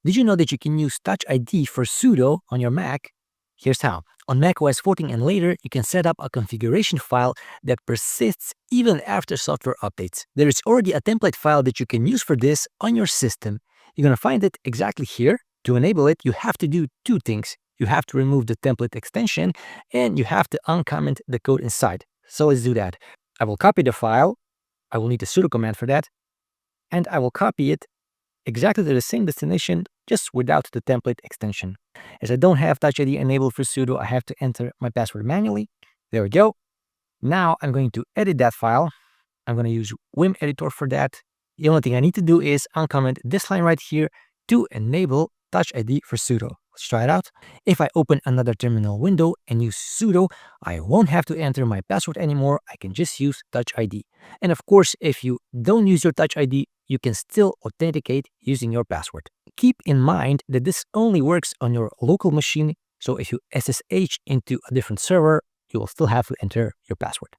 Did you know that you can use Touch ID for sudo on your Mac? Here's how. On macOS 14 and later, you can set up a configuration file that persists even after software updates. There is already a template file that you can use for this on your system. You're going to find it exactly here. To enable it, you have to do two things. You have to remove the template extension and you have to uncomment the code inside. So let's do that. I will copy the file. I will need a sudo command for that. And I will copy it exactly to the same destination, just without the template extension. As I don't have Touch ID enabled for sudo, I have to enter my password manually. There we go. Now I'm going to edit that file. I'm going to use Vim editor for that. The only thing I need to do is uncomment this line right here to enable Touch ID for sudo. Let's try it out. If I open another terminal window and use sudo, I won't have to enter my password anymore. I can just use Touch ID. And of course, if you don't use your Touch ID, you can still authenticate using your password. Keep in mind that this only works on your local machine. So if you SSH into a different server, you will still have to enter your password.